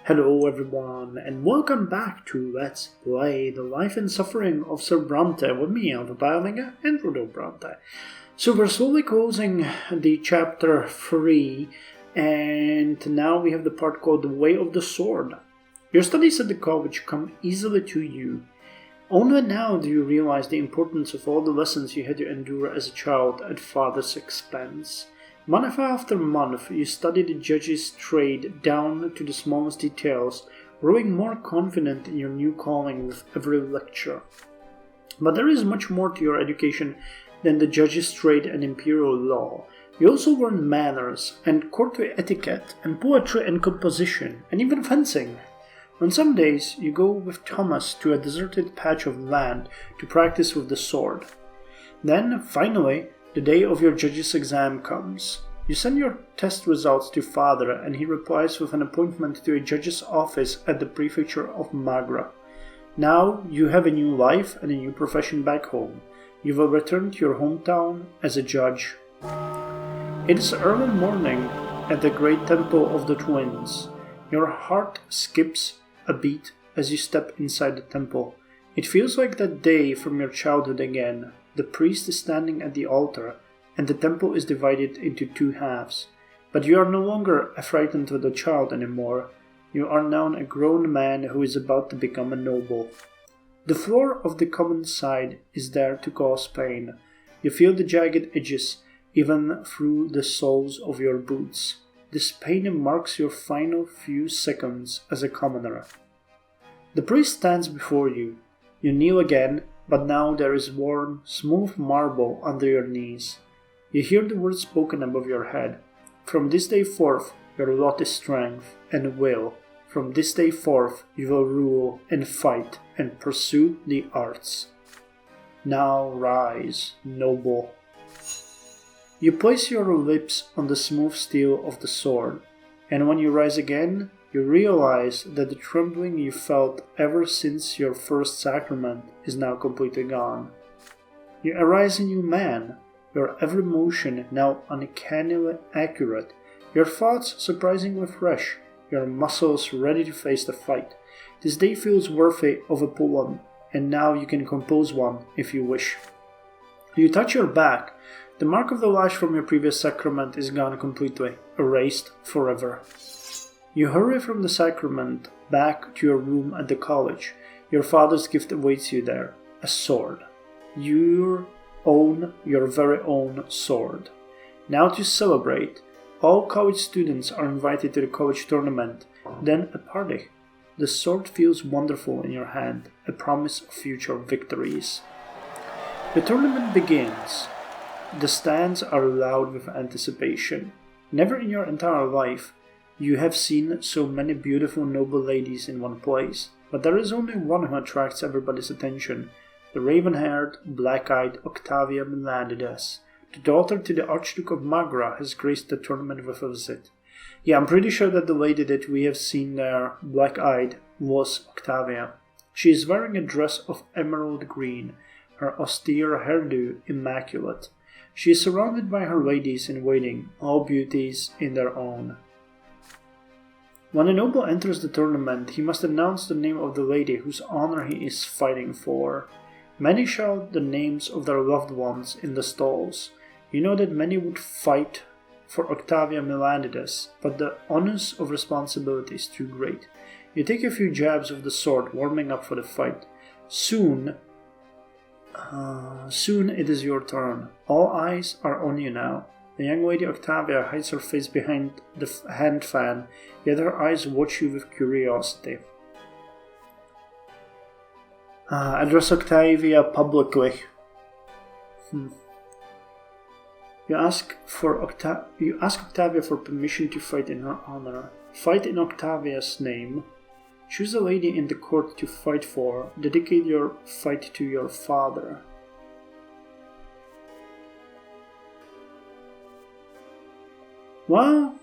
Hello everyone, and welcome back to Let's Play The Life and Suffering of Sir Brante with me, Untitled and Rudolf Brante. So we're slowly closing the chapter 3, and now we have the part called The Way of the Sword. Your studies at the college come easily to you. Only now do you realize the importance of all the lessons you had to endure as a child at father's expense. Month after month, you study the judge's trade down to the smallest details, growing more confident in your new calling with every lecture. But there is much more to your education than the judge's trade and imperial law. You also learn manners, and courtly etiquette, and poetry and composition, and even fencing. On some days, you go with Thomas to a deserted patch of land to practice with the sword. Then, finally, the day of your judge's exam comes. You send your test results to father, and he replies with an appointment to a judge's office at the prefecture of Magra. Now you have a new life and a new profession back home. You will return to your hometown as a judge. It is early morning at the great temple of the twins. Your heart skips a beat as you step inside the temple. It feels like that day from your childhood again. The priest is standing at the altar, and the temple is divided into two halves. But you are no longer a frightened little child anymore. You are now a grown man who is about to become a noble. The floor of the common side is there to cause pain. You feel the jagged edges even through the soles of your boots. This pain marks your final few seconds as a commoner. The priest stands before you. You kneel again, but now there is warm, smooth marble under your knees. You hear the words spoken above your head. From this day forth, your lot is strength and will. From this day forth, you will rule and fight and pursue the arts. Now rise, noble. You place your lips on the smooth steel of the sword, and when you rise again, you realize that the trembling you felt ever since your first sacrament is now completely gone. You arise a new man, your every motion now uncannily accurate, your thoughts surprisingly fresh, your muscles ready to face the fight. This day feels worthy of a poem, and now you can compose one if you wish. You touch your back. The mark of the lash from your previous sacrament is gone completely, erased forever. You hurry from the sacrament back to your room at the college. Your father's gift awaits you there, a sword. Your very own sword. Now to celebrate, all college students are invited to the college tournament, then a party. The sword feels wonderful in your hand, a promise of future victories. The tournament begins. The stands are loud with anticipation. Never in your entire life you have seen so many beautiful noble ladies in one place, but there is only one who attracts everybody's attention, the raven-haired, black-eyed Octavia Melanides. The daughter to the Archduke of Magra has graced the tournament with a visit. Yeah, I'm pretty sure that the lady that we have seen there, black-eyed, was Octavia. She is wearing a dress of emerald green, her austere hairdo immaculate. She is surrounded by her ladies in waiting, all beauties in their own. When a noble enters the tournament, he must announce the name of the lady whose honor he is fighting for. Many shout the names of their loved ones in the stalls. You know that many would fight for Octavia Melanides, but the onus of responsibility is too great. You take a few jabs of the sword, warming up for the fight. Soon it is your turn. All eyes are on you now. The young lady Octavia hides her face behind the hand fan, yet her eyes watch you with curiosity. Address Octavia publicly. You ask Octavia for permission to fight in her honor. Fight in Octavia's name. Choose a lady in the court to fight for. Dedicate your fight to your father. Well,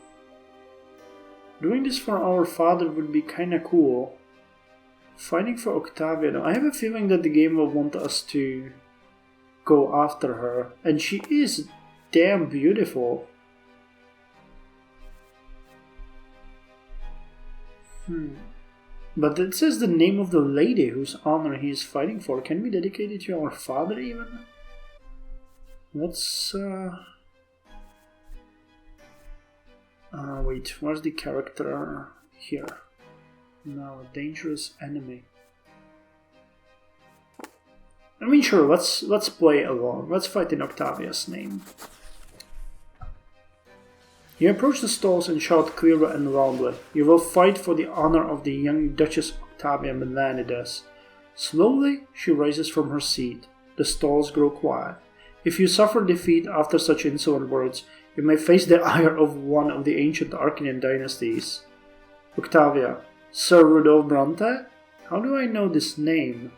doing this for our father would be kinda cool. Fighting for Octavia, though, I have a feeling that the game will want us to go after her, and she is damn beautiful. But it says the name of the lady whose honor he is fighting for. Can we dedicate it to our father even? Let's... wait, where's the character here? No, dangerous enemy. I mean, sure, let's play along. Let's fight in Octavia's name. You approach the stalls and shout clearly and loudly. You will fight for the honor of the young Duchess Octavia Melanides. Slowly, she rises from her seat. The stalls grow quiet. If you suffer defeat after such insolent words, you may face the ire of one of the ancient Arcanian dynasties. Octavia, Sir Rudolf Brante? How do I know this name?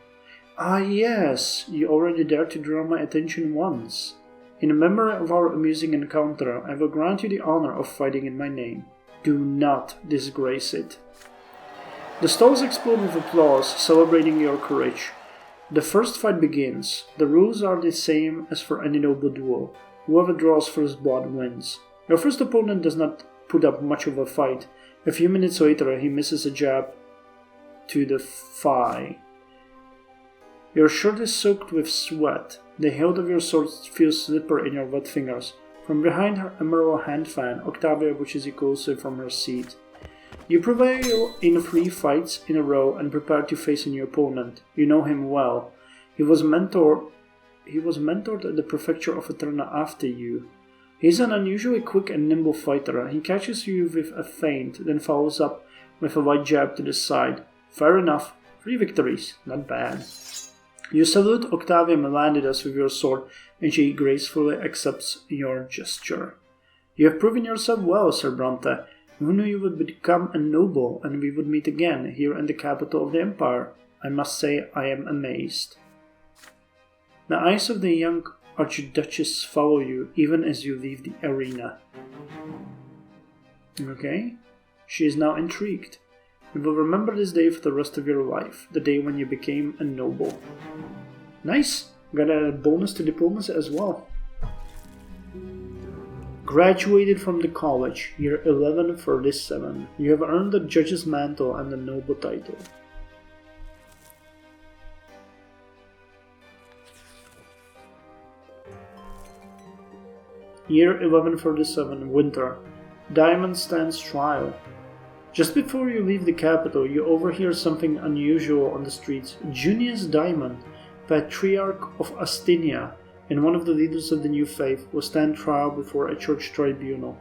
Ah yes, you already dared to draw my attention once. In memory of our amusing encounter, I will grant you the honor of fighting in my name. Do not disgrace it. The stalls explode with applause, celebrating your courage. The first fight begins. The rules are the same as for any noble duel. Whoever draws first blood wins. Your first opponent does not put up much of a fight. A few minutes later, he misses a jab to the thigh. Your shirt is soaked with sweat. The hilt of your sword feels slippery in your wet fingers. From behind her emerald hand fan, Octavia watches you closely from her seat. You prevail in 3 fights in a row and prepare to face a new opponent. You know him well. He was mentored at the prefecture of Eterna after you. He is an unusually quick and nimble fighter. He catches you with a feint, then follows up with a light jab to the side. Fair enough. 3 victories. Not bad. You salute Octavia Melanides with your sword, and she gracefully accepts your gesture. You have proven yourself well, Sir Brante. Who knew you would become a noble, and we would meet again, here in the capital of the Empire? I must say I am amazed. The eyes of the young Archduchess follow you, even as you leave the arena. Okay. She is now intrigued. You will remember this day for the rest of your life, the day when you became a noble. Nice! Got a bonus to diplomacy as well. Graduated from the college, year 1137. You have earned the judge's mantle and the noble title. Year 1137, winter. Diamond stands trial. Just before you leave the capital, you overhear something unusual on the streets. Junius Diamond, Patriarch of Astinia, and one of the leaders of the new faith, will stand trial before a church tribunal.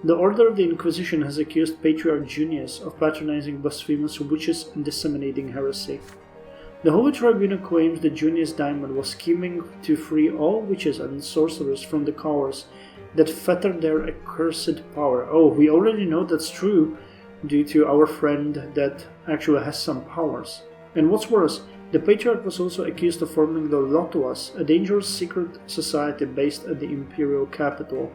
The Order of the Inquisition has accused Patriarch Junius of patronizing blasphemous witches and disseminating heresy. The Holy Tribunal claims that Junius Diamond was scheming to free all witches and sorcerers from the collars that fetter their accursed power. Oh, we already know that's true, due to our friend that actually has some powers. And what's worse, the Patriarch was also accused of forming the Lotuas, a dangerous secret society based at the imperial capital.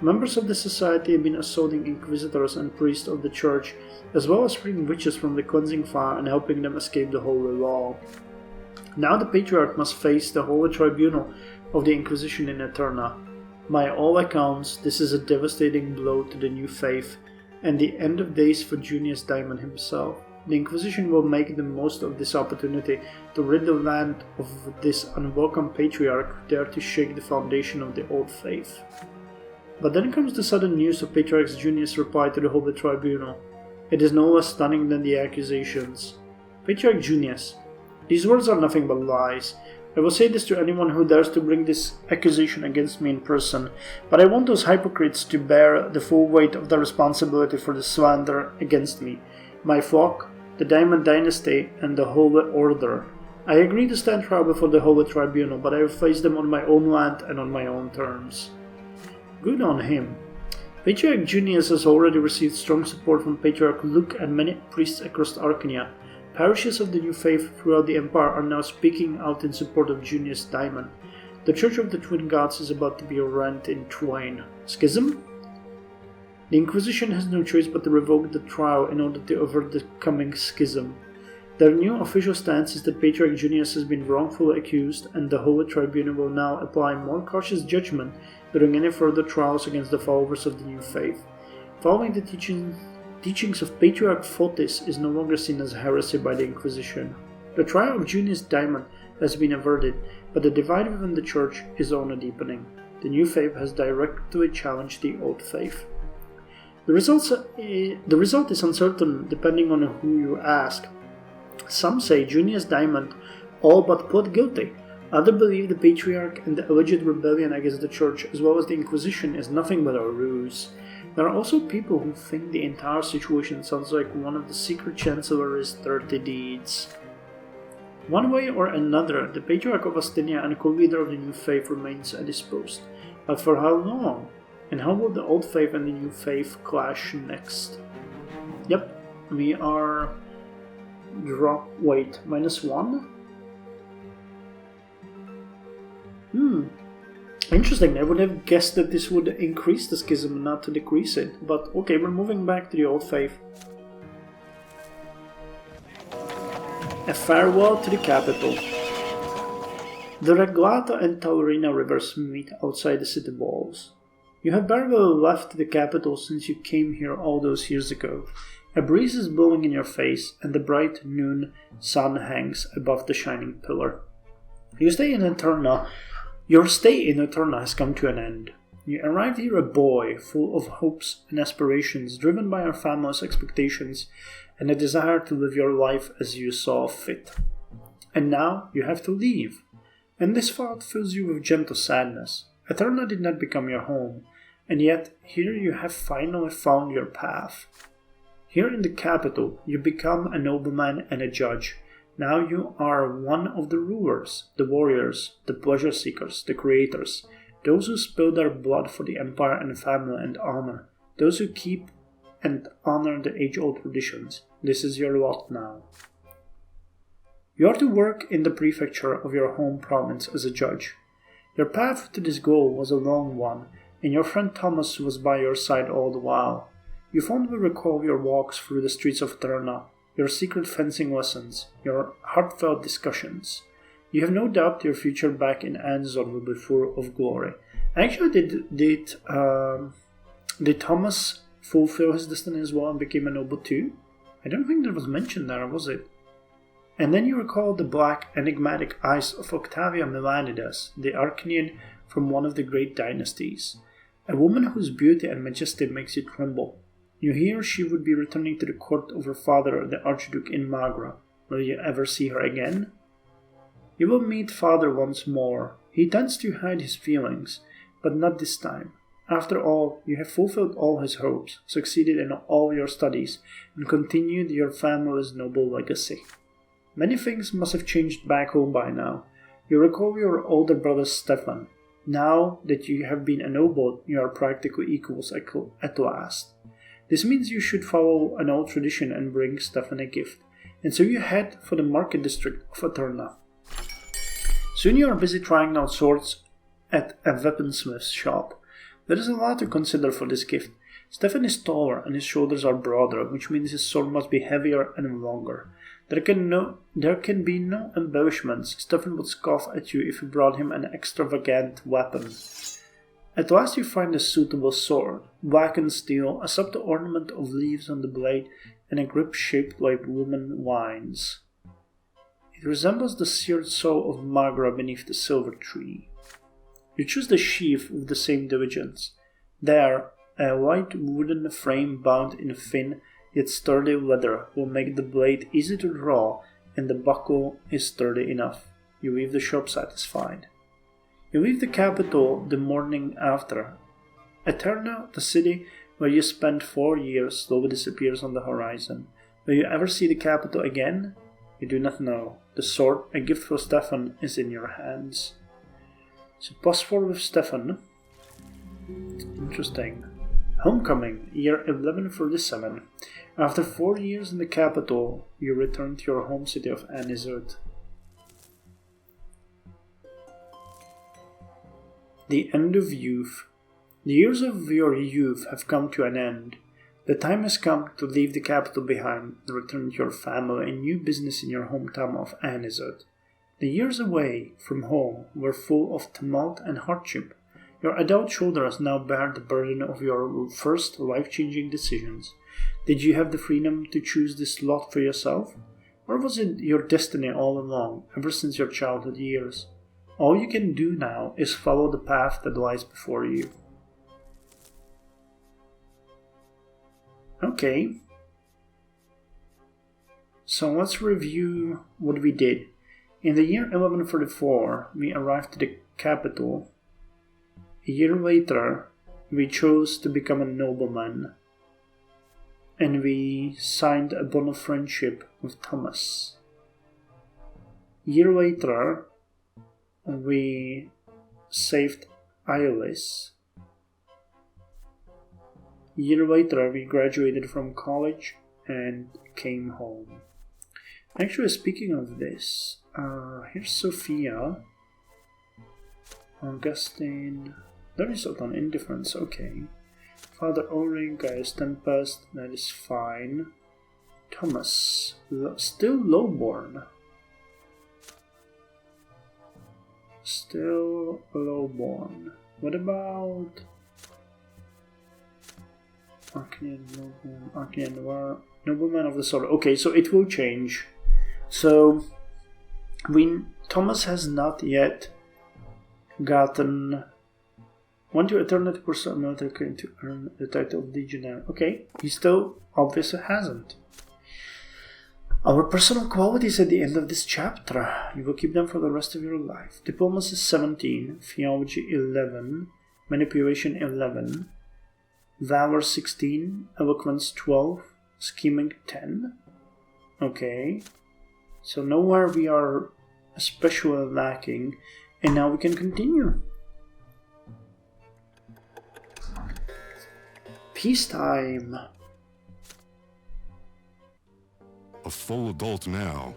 Members of the society have been assaulting inquisitors and priests of the church, as well as freeing witches from the cleansing fire and helping them escape the holy law. Now the Patriarch must face the Holy Tribunal of the Inquisition in Eterna. By all accounts, this is a devastating blow to the new faith, and the end of days for Junius Diamond himself. The Inquisition will make the most of this opportunity to rid the land of this unwelcome patriarch who dared to shake the foundation of the old faith. But then comes the sudden news of Patriarch Junius' reply to the Holy Tribunal. It is no less stunning than the accusations. Patriarch Junius, these words are nothing but lies. I will say this to anyone who dares to bring this accusation against me in person, but I want those hypocrites to bear the full weight of the responsibility for the slander against me, my flock, the Diamond Dynasty, and the Holy Order. I agree to stand trial before the Holy Tribunal, but I will face them on my own land and on my own terms. Good on him. Patriarch Junius has already received strong support from Patriarch Luke and many priests across Arcania. Parishes of the new faith throughout the Empire are now speaking out in support of Junius Diamond. The Church of the Twin Gods is about to be rent in twain. Schism? The Inquisition has no choice but to revoke the trial in order to avert the coming schism. Their new official stance is that Patriarch Junius has been wrongfully accused, and the Holy Tribunal will now apply more cautious judgment during any further trials against the followers of the new faith. Following the teaching teachings of Patriarch Fotis is no longer seen as heresy by the Inquisition. The trial of Junius Diamond has been averted, but the divide within the Church is only deepening. The new faith has directly challenged the old faith. The result is uncertain depending on who you ask. Some say Junius Diamond all but pled guilty. Others believe the Patriarch and the alleged rebellion against the Church, as well as the Inquisition, is nothing but a ruse. There are also people who think the entire situation sounds like one of the secret chancellery's dirty deeds. One way or another, the Patriarch of Astinia and co-leader of the new faith remains disposed. But for how long? And how will the old faith and the new faith clash next? Yep, we are... wait, -1? Interesting, I would have guessed that this would increase the schism, not to decrease it. But okay, we're moving back to the old faith. A farewell to the capital. The Reglata and Taurina rivers meet outside the city walls. You have barely left the capital since you came here all those years ago. A breeze is blowing in your face, and the bright noon sun hangs above the shining pillar. Your stay in Eterna has come to an end. You arrived here a boy, full of hopes and aspirations, driven by your family's expectations, and a desire to live your life as you saw fit. And now you have to leave. And this thought fills you with gentle sadness. Eterna did not become your home, and yet here you have finally found your path. Here in the capital, you become a nobleman and a judge. Now you are one of the rulers, the warriors, the pleasure seekers, the creators, those who spill their blood for the empire and family and honor, those who keep and honor the age-old traditions. This is your lot now. You are to work in the prefecture of your home province as a judge. Your path to this goal was a long one, and your friend Thomas was by your side all the while. You fondly recall your walks through the streets of Eterna, your secret fencing lessons, your heartfelt discussions. You have no doubt your future back in Anzor will be full of glory. Actually, did Thomas fulfill his destiny as well and became a noble too? I don't think that was mentioned there, was it? And then you recall the black, enigmatic eyes of Octavia Melanides, the Archenian from one of the great dynasties, a woman whose beauty and majesty makes you tremble. You hear she would be returning to the court of her father, the Archduke in Magra. Will you ever see her again? You will meet father once more. He tends to hide his feelings, but not this time. After all, you have fulfilled all his hopes, succeeded in all your studies, and continued your family's noble legacy. Many things must have changed back home by now. You recall your older brother Stefan. Now that you have been a noble, you are practically equals at last. This means you should follow an old tradition and bring Stefan a gift, and so you head for the market district of Eterna. Soon you are busy trying out swords at a weaponsmith's shop. There is a lot to consider for this gift. Stefan is taller and his shoulders are broader, which means his sword must be heavier and longer. There can be no embellishments. Stefan would scoff at you if you brought him an extravagant weapon. At last you find a suitable sword, blackened steel, a subtle ornament of leaves on the blade, and a grip shaped like woman wines. It resembles the seared soul of Magra beneath the silver tree. You choose the sheath with the same diligence. There, a light wooden frame bound in thin yet sturdy leather will make the blade easy to draw, and the buckle is sturdy enough. You leave the shop satisfied. You leave the capital the morning after. Eterna, the city where you spent 4 years, slowly disappears on the horizon. Will you ever see the capital again? You do not know. The sword, a gift for Stefan, is in your hands. So +4 with Stefan. Interesting. Homecoming, year 1137. After 4 years in the capital, you return to your home city of Anizut. The end of youth. The years of your youth have come to an end. The time has come to leave the capital behind and return to your family and new business in your hometown of Anizut. The years away from home were full of tumult and hardship. Your adult shoulders now bear the burden of your first life-changing decisions. Did you have the freedom to choose this lot for yourself? Or was it your destiny all along, ever since your childhood years? All you can do now is follow the path that lies before you. Okay. So let's review what we did. In the year 1144, we arrived to the capital. A year later, we chose to become a nobleman, and we signed a bond of friendship with Thomas. A year later, we saved Iolus. A year later, we graduated from college and came home. Actually, speaking of this, here's Sophia, Augustine, there is on indifference, okay. Father Oring, Gaius Tempest, that is fine. Thomas, still lowborn. Still lowborn. What about Arcanian Nobleman, Arcanian Noir, Nobleman of the Sword? Okay, so it will change. So, Thomas has not yet gotten... Want to eternity pursue a military career to earn the title of Legionnaire. Okay, he still obviously hasn't. Our personal qualities at the end of this chapter. You will keep them for the rest of your life. Diplomacy 17, Theology 11, Manipulation 11, Valor 16, Eloquence 12, Scheming 10. Okay. So nowhere we are especially lacking. And now we can continue. Peacetime. A full adult now,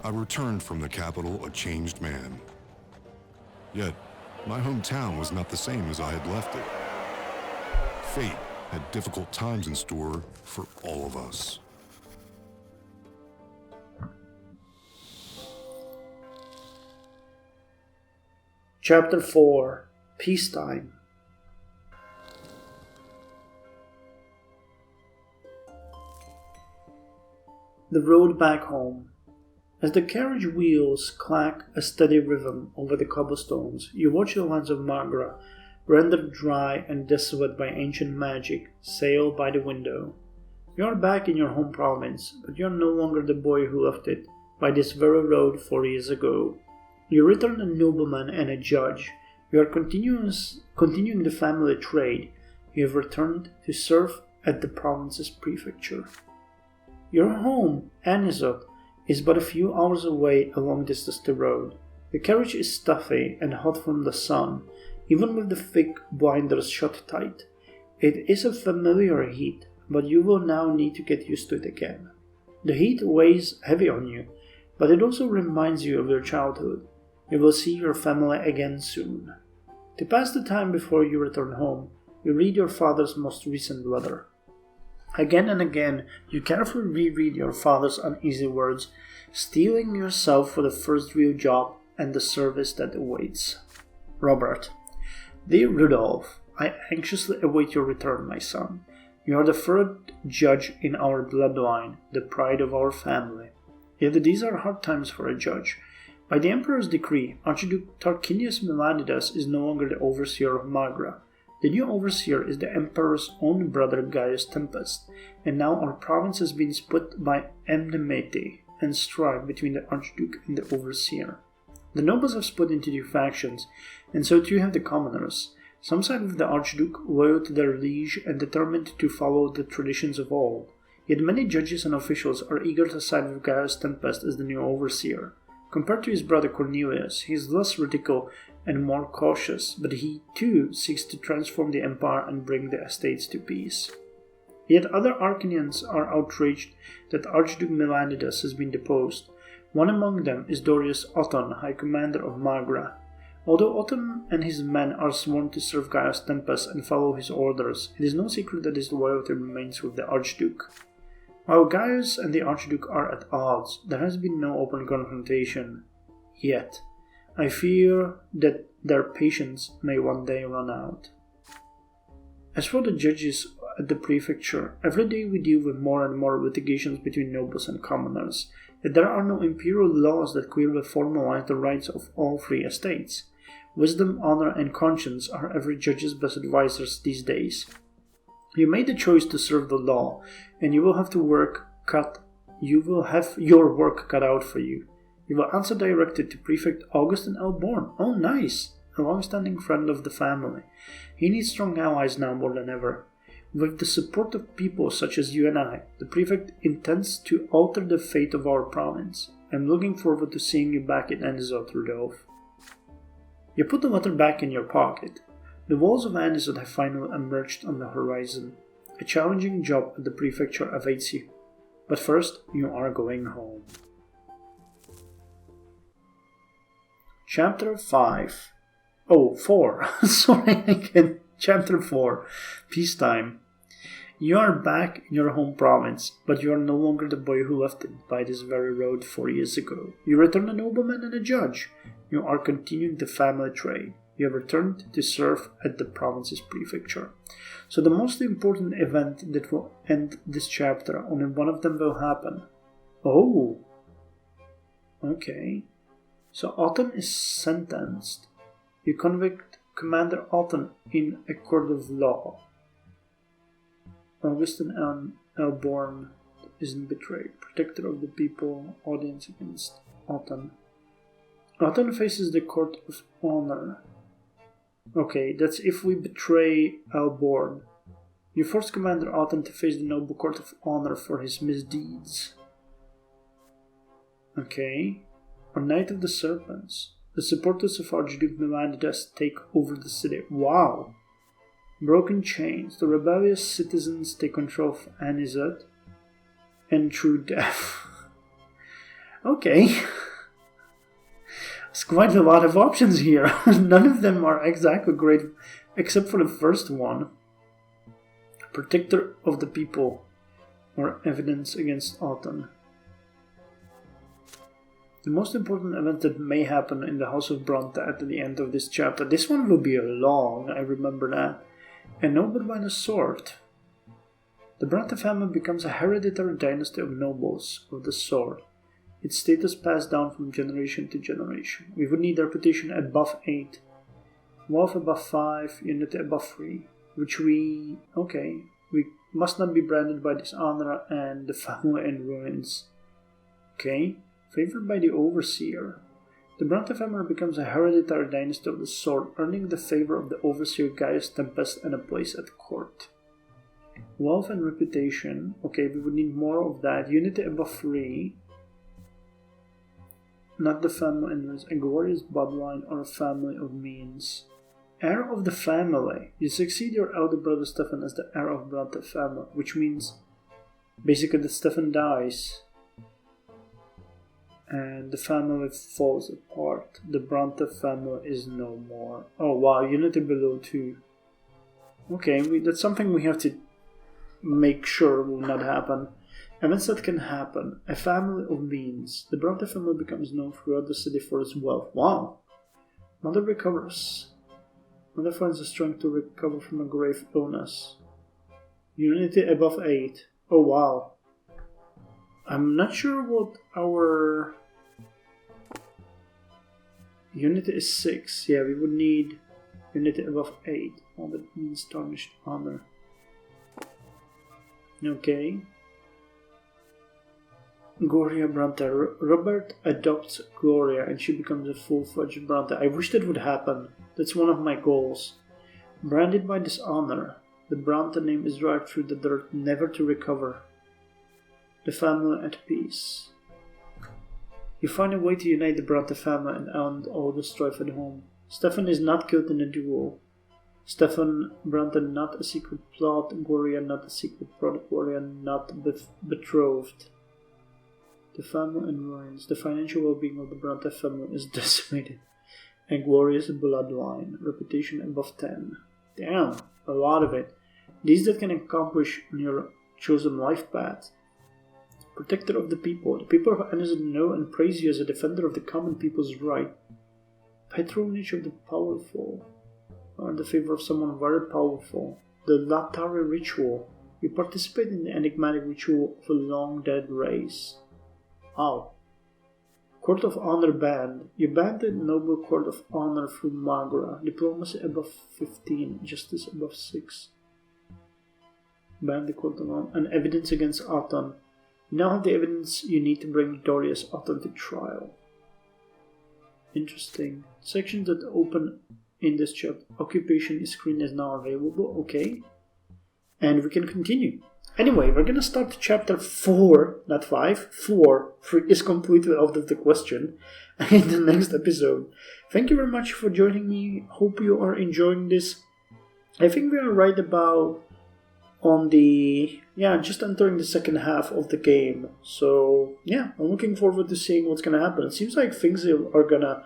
I returned from the capital a changed man. Yet, my hometown was not the same as I had left it. Fate had difficult times in store for all of us. Chapter 4, Peacetime. The road back home. As the carriage wheels clack a steady rhythm over the cobblestones, you watch the lands of Magra, rendered dry and desolate by ancient magic, sail by the window. You are back in your home province, but you are no longer the boy who left it by this very road 4 years ago. You return a nobleman and a judge. You are continuing the family trade. You have returned to serve at the province's prefecture. Your home, Anisot, is but a few hours away along this dusty road. The carriage is stuffy and hot from the sun, even with the thick blinders shut tight. It is a familiar heat, but you will now need to get used to it again. The heat weighs heavy on you, but it also reminds you of your childhood. You will see your family again soon. To pass the time before you return home, you read your father's most recent letter. Again and again, you carefully reread your father's uneasy words, steeling yourself for the first real job and the service that awaits. Robert. Dear Rudolf, I anxiously await your return, my son. You are the third judge in our bloodline, the pride of our family. Yet these are hard times for a judge. By the Emperor's decree, Archduke Tarquinius Melanidas is no longer the overseer of Magra. The new overseer is the Emperor's own brother Gaius Tempest, and now our province has been split by enmity and strife between the Archduke and the overseer. The nobles have split into two factions, and so too have the commoners. Some side with the Archduke, loyal to their liege and determined to follow the traditions of old. Yet many judges and officials are eager to side with Gaius Tempest as the new overseer. Compared to his brother Cornelius, he is less radical and more cautious, but he too seeks to transform the empire and bring the estates to peace. Yet other Arcanians are outraged that Archduke Melanidas has been deposed. One among them is Dorius Otton, High Commander of Magra. Although Otton and his men are sworn to serve Gaius Tempest and follow his orders, it is no secret that his loyalty remains with the Archduke. While Gaius and the Archduke are at odds, there has been no open confrontation yet. I fear that their patience may one day run out. As for the judges at the prefecture. Every day we deal with more and more litigations between nobles and commoners. Yet there are no imperial laws that clearly formalize the rights of all three estates. Wisdom, honor, and conscience are every judge's best advisors these days. You made the choice to serve the law, and you will have your work cut out for you. You will answer directly to Prefect Augustin Elborn. Oh, nice! A long-standing friend of the family. He needs strong allies now more than ever. With the support of people such as you and I, the Prefect intends to alter the fate of our province. I'm looking forward to seeing you back in Anisot, Rudolf. You put the letter back in your pocket. The walls of Anisot have finally emerged on the horizon. A challenging job at the prefecture awaits you. But first, you are going home. Chapter 5. Oh, 4. Sorry again. Chapter 4. Peacetime. You are back in your home province, but you are no longer the boy who left it by this very road 4 years ago. You return a nobleman and a judge. You are continuing the family trade. You have returned to serve at the province's prefecture. So the most important event that will end this chapter, only one of them will happen. Oh. Okay. So Otton is sentenced. You convict Commander Otton in a court of law. Augustin Elborn isn't betrayed. Protector of the people. Audience against Otton. Otton faces the court of honor. Okay, that's if we betray Elborn. You force Commander Otton to face the noble court of honor for his misdeeds. Okay. On Night of the Serpents, the supporters of Archduke Melanidas take over the city. Wow! Broken chains, the rebellious citizens take control of Anisot, and through death. Okay. There's quite a lot of options here. None of them are exactly great, except for the first one. Protector of the people, or evidence against Otton. The most important event that may happen in the House of Brante at the end of this chapter. This one will be long, I remember that. A noble by the sword. The Brante family becomes a hereditary dynasty of nobles of the sword. Its status passed down from generation to generation. We would need reputation above 8, wealth above 5, unity above 3, which we must not be branded by dishonor and the family in ruins. Okay. Favored by the overseer. The Brante family becomes a hereditary dynasty of the sword, earning the favor of the overseer Gaius Tempest and a place at court. Wealth and reputation. Okay, we would need more of that. Unity above 3. Not the family in a glorious bloodline or a family of means. Heir of the family. You succeed your elder brother Stefan as the heir of Brante family, which means basically that Stefan dies. And the family falls apart. The Brante family is no more. Oh wow, unity below 2. Okay, that's something we have to make sure will not happen. Events that can happen. A family of means. The Brante family becomes known throughout the city for its wealth. Wow. Mother recovers. Mother finds the strength to recover from a grave illness. Unity above 8. Oh wow. I'm not sure what our unity is 6. Yeah, we would need unity above 8. All that means tarnished honor. Okay. Gloria Brante. Robert adopts Gloria and she becomes a full-fledged Brante. I wish that would happen. That's one of my goals. Branded by dishonor, the Brante name is dragged through the dirt, never to recover. The family at peace. You find a way to unite the Brante family and end all the strife at home. Stefan is not killed in a duel. Stefan Brante not a secret plot. Gloria not a secret plot. Gloria not betrothed. The family in ruins. The financial well-being of the Brante family is decimated. And Gloria's bloodline. Reputation above 10. Damn, a lot of it. These that can accomplish on your chosen life path. Protector of the people. The people of Anisot know and praise you as a defender of the common people's right. Patronage of the powerful. Or in the favor of someone very powerful. The Latari ritual. You participate in the enigmatic ritual of a long-dead race. Oh. Court of Honor banned. You banned the Noble Court of Honor through Magra. Diplomacy above 15. Justice above 6. Banned the Court of Honor. And evidence against Aton. You now have the evidence you need to bring Dorius Aton to trial. Interesting. Sections that open in this chapter. Occupation screen is now available. Okay. And we can continue. Anyway, we're gonna start chapter 4, not 5. 4. 3 is completely out of the question in the next episode. Thank you very much for joining me. Hope you are enjoying this. I think we are right about on the... just entering the second half of the game. So, I'm looking forward to seeing what's gonna happen. It seems like things are gonna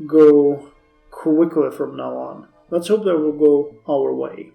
go quickly from now on. Let's hope that will go our way.